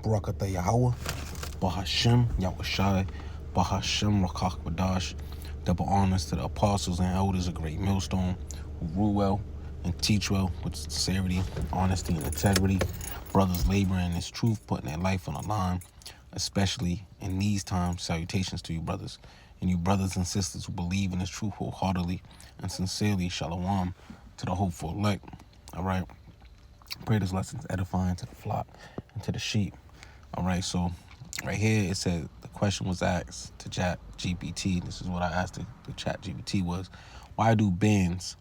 Barakatah Yahweh, Bahashem, Yahushai, Bahashem, Rakach Badash. Double honors to the apostles and elders of Great Millstone who rule well and teach well with sincerity, honesty, and integrity. Brothers laboring in this truth, putting their life on the line, especially in these times. Salutations to you, brothers, and you brothers and sisters who believe in this truth wholeheartedly and sincerely. Shalom to the hopeful elect. All right. Pray this lesson is edifying to the flock and to the sheep. All right, so right here it said the question was asked to Chat GPT. This is what I asked the Chat GPT was, why do bands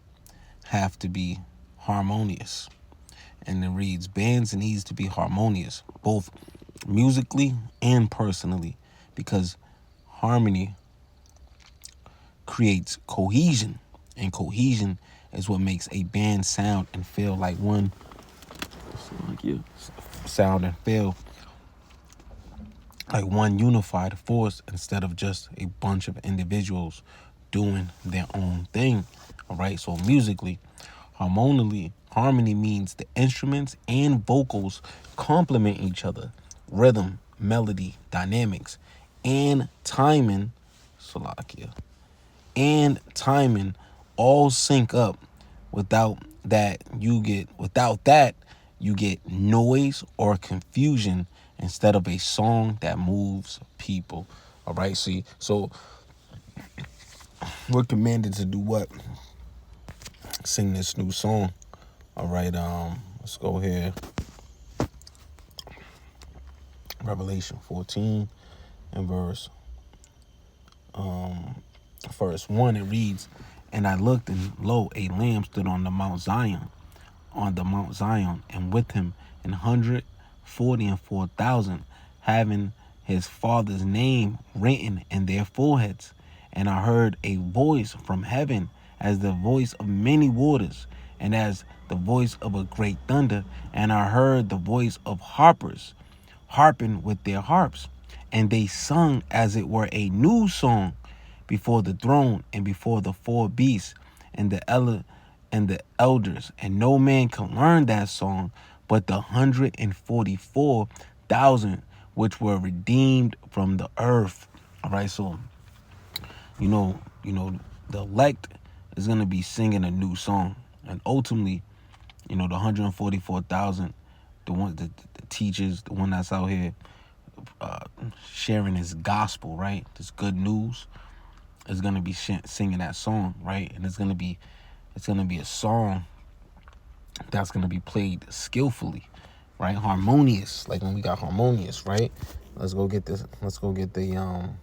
have to be harmonious? And it reads, bands needs to be harmonious, both musically and personally, because harmony creates cohesion, and cohesion is what makes a band sound and feel like one. Sound and feel like one unified force instead of just a bunch of individuals doing their own thing. All right, so musically, harmony means the instruments and vocals complement each other. Rhythm, melody, dynamics, and timing, and timing all sync up. Without that, you get noise or confusion instead of a song that moves people. All right, see, so we're commanded to do what? Sing this new song. All right, let's go here. Revelation 14 and verse 1, it reads, and I looked, and lo, a lamb stood on the Mount Zion, and with him 144,000, having his father's name written in their foreheads. And I heard a voice from heaven, as the voice of many waters, and as the voice of a great thunder. And I heard the voice of harpers, harping with their harps, and they sung as it were a new song before the throne and before the four beasts and the elders. And no man can learn that song but the 144,000 which were redeemed from the earth. All right, so you know the elect is gonna be singing a new song, and ultimately, the 144,000, the teachers, the one that's out here sharing his gospel, right? This good news is gonna be singing that song, right? And it's gonna be a song that's gonna be played skillfully, right? Harmonious, like when we got harmonious, right? Let's go get this. Let's go get the in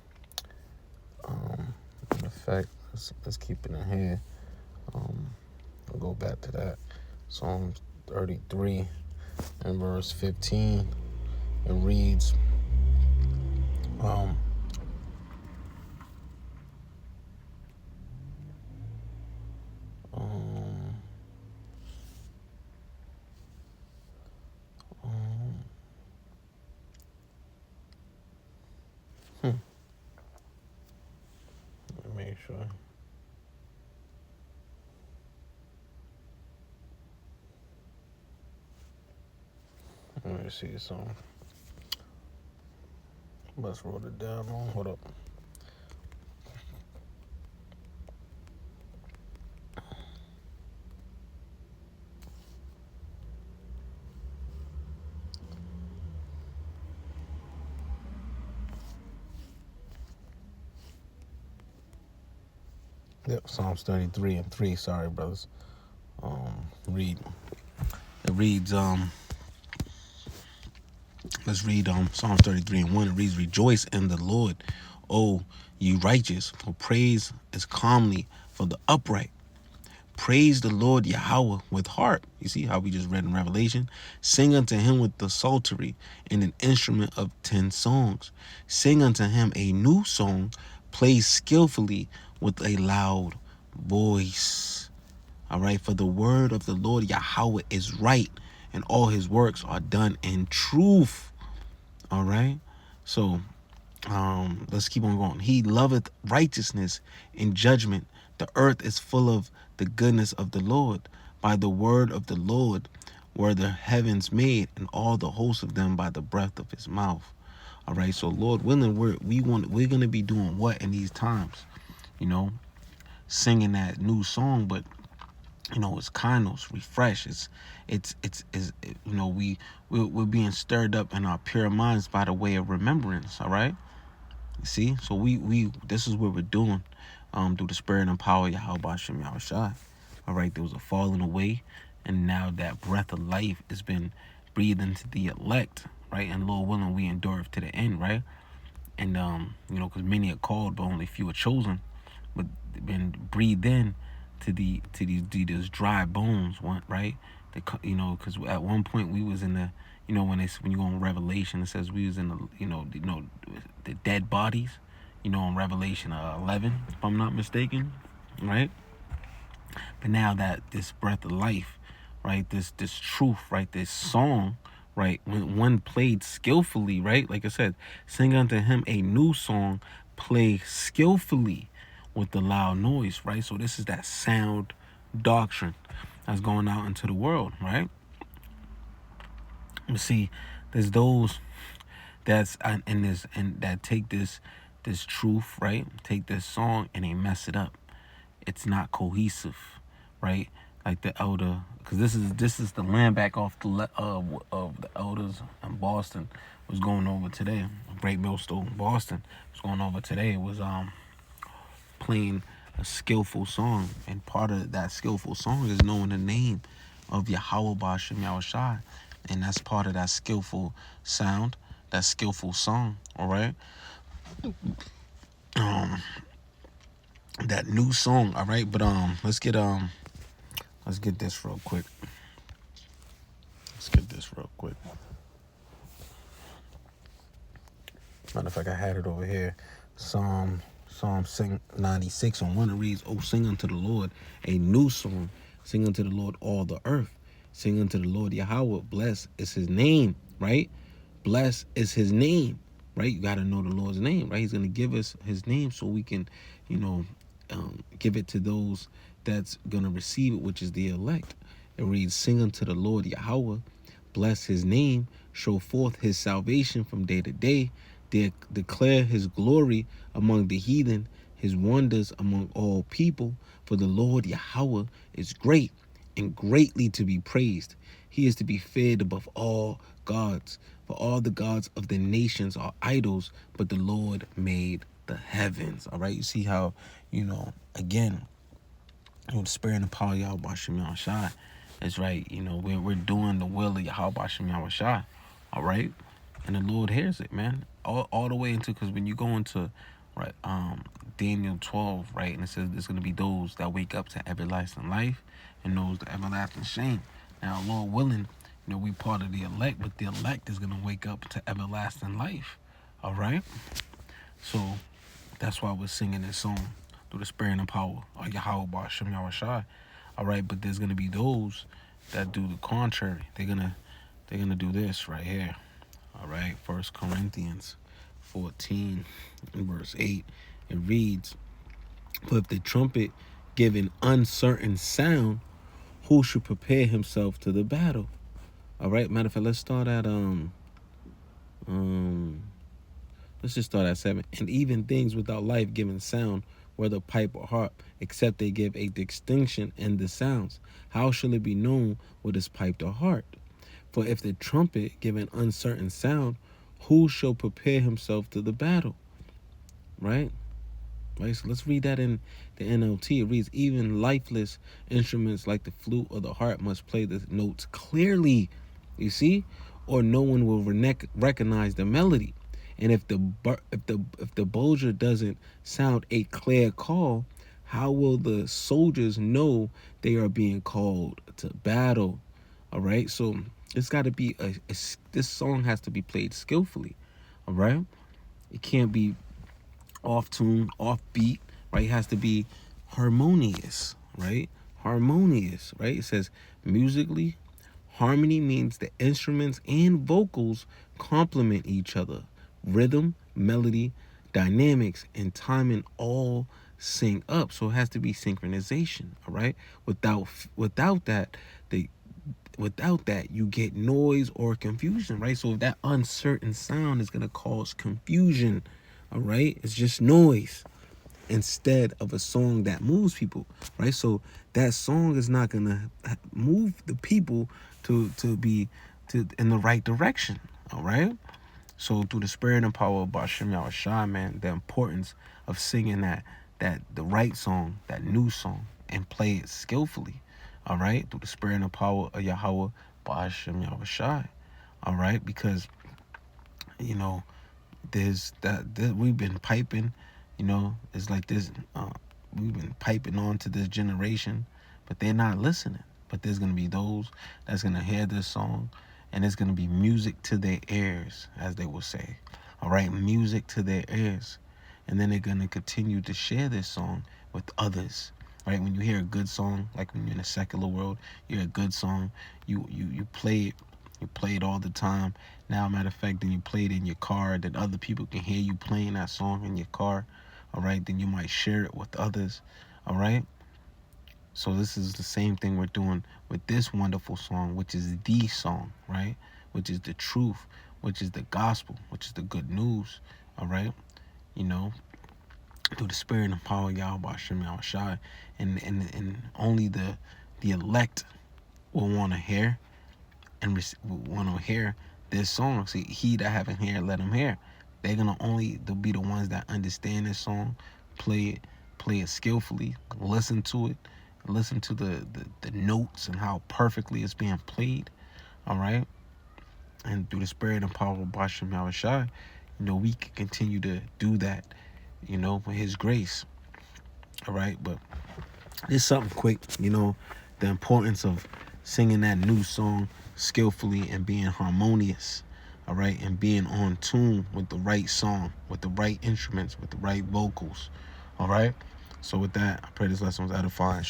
effect. Let's keep it in here. We'll go back to that. Psalm 33 and verse 15. It reads, let me make sure. Let me see something. Let's wrote it down wrong. Hold up. Yep, Psalms 33 and 3. Sorry, brothers. It reads, let's read Psalms 33 and 1. It reads, rejoice in the Lord, O ye righteous, for praise is calmly for the upright. Praise the Lord Yahweh with harp. You see how we just read in Revelation? Sing unto him with the psaltery and an instrument of 10 songs. Sing unto him a new song, play skillfully with a loud voice. All right, for the word of the Lord Yahweh is right, and all his works are done in truth. All right, so let's keep on going. He loveth righteousness and judgment. The earth is full of the goodness of the Lord. By the word of the Lord were the heavens made, and all the hosts of them by the breath of his mouth. All right, so Lord willing, we're gonna be doing what in these times? You know, singing that new song, but it's kainos, refresh. It's we're being stirred up in our pure minds by the way of remembrance. All right, you see, so we this is what we're doing, through the spirit and power of Yahweh Bashem Yahushua. All right, there was a falling away, and now that breath of life has been breathed into the elect, right? And Lord willing, we endure to the end, right? And because many are called, but only few are chosen, but been breathed in to these dry bones, right? Because at one point we was in the, when you go on Revelation, it says we was in the dead bodies, in Revelation 11, if I'm not mistaken, right? But now that this breath of life, right, this truth, right, this song, right, when one played skillfully, right, like I said, sing unto him a new song, play skillfully with the loud noise, right? So this is that sound doctrine that's going out into the world, right? But see, there's those that's in this and that take this truth, right? Take this song and they mess it up. It's not cohesive, right? Like the elder, because this is the land back off of the elders in Boston was going over today. Great Millstone, Boston was going over today. It was playing a skillful song, and part of that skillful song is knowing the name of Yahweh Bashem Yahushua, and that's part of that skillful sound, that skillful song. All right, that new song. All right, but let's get this real quick. Matter of fact, I had it over here. Psalm 96 on 1, it reads, "Oh, sing unto the Lord a new song. Sing unto the Lord all the earth. Sing unto the Lord Yahweh. Blessed is his name," right? Blessed is his name, right? You got to know the Lord's name, right? He's going to give us his name so we can, give it to those that's going to receive it, which is the elect. It reads, "Sing unto the Lord Yahweh. Bless his name. Show forth his salvation from day to day. Declare his glory among the heathen, his wonders among all people. For the Lord Yahweh is great and greatly to be praised. He is to be feared above all gods. For all the gods of the nations are idols, but the Lord made the heavens." All right, you see how, again, the spirit and the power of Yahweh Bashem Yahushua is right. We're doing the will of Yahweh Bashem Yahushua. All right, and the Lord hears it, man, all the way into, because when you go into right Daniel 12, right, and it says there's going to be those that wake up to everlasting life and those to everlasting shame. Now, Lord willing, we part of the elect, but the elect is going to wake up to everlasting life. All right, so that's why we're singing this song through the spirit and power of Yahweh Bashem Yahushua. All right, but there's going to be those that do the contrary. They're gonna do this right here. All right, 1 Corinthians 14 and verse 8, it reads, "But if the trumpet give an uncertain sound, who should prepare himself to the battle?" All right, matter of fact, let's start at let's just start at 7. "And even things without life giving sound, whether pipe or harp, except they give a distinction in the sounds. How shall it be known what is piped or harp? For if the trumpet give an uncertain sound, who shall prepare himself to the battle?" Right? Right. So let's read that in the NLT. It reads, "Even lifeless instruments like the flute or the harp must play the notes clearly." You see, or no one will recognize the melody. And if the bowser doesn't sound a clear call, how will the soldiers know they are being called to battle? All right, so it's got to be this song has to be played skillfully. All right, it can't be off tune, off beat. Right, it has to be harmonious. Right, harmonious. Right, it says musically. Harmony means the instruments and vocals complement each other. Rhythm, melody, dynamics, and timing all sync up. So it has to be synchronization. All right. Without that, without that, you get noise or confusion, right? So if that uncertain sound is going to cause confusion, all right? It's just noise instead of a song that moves people, right? So that song is not going to move the people to be in the right direction, all right? So through the spirit and power of Bashem Yahushua, man, the importance of singing that the right song, that new song, and play it skillfully. All right, through the spirit and power of Yahweh Bashem Yahushua. All right, because you know there's that we've been piping. It's like this. We've been piping on to this generation, but they're not listening. But there's gonna be those that's gonna hear this song, and it's gonna be music to their ears, as they will say. All right, music to their ears, and then they're gonna continue to share this song with others. Right, when you hear a good song, like when you're in a secular world, you hear a good song, you play it. You play it all the time. Now, matter of fact, then you play it in your car, that other people can hear you playing that song in your car. All right, then you might share it with others. All right. So this is the same thing we're doing with this wonderful song, which is the song, right? Which is the truth, which is the gospel, which is the good news. All right. You know, through the spirit and power of Yahweh Shem Yahushai, and only the elect will want to hear and want to hear this song. See, he that haven't heard, let him hear. They'll be the ones that understand this song, play it skillfully, listen to it, listen to the notes and how perfectly it's being played. All right, and through the spirit and power of Bashem Yahushua, we can continue to do that, with His grace. All right, but there's something quick, the importance of singing that new song skillfully and being harmonious, all right, and being on tune with the right song, with the right instruments, with the right vocals, all right. So with that, I pray this lesson was edifying.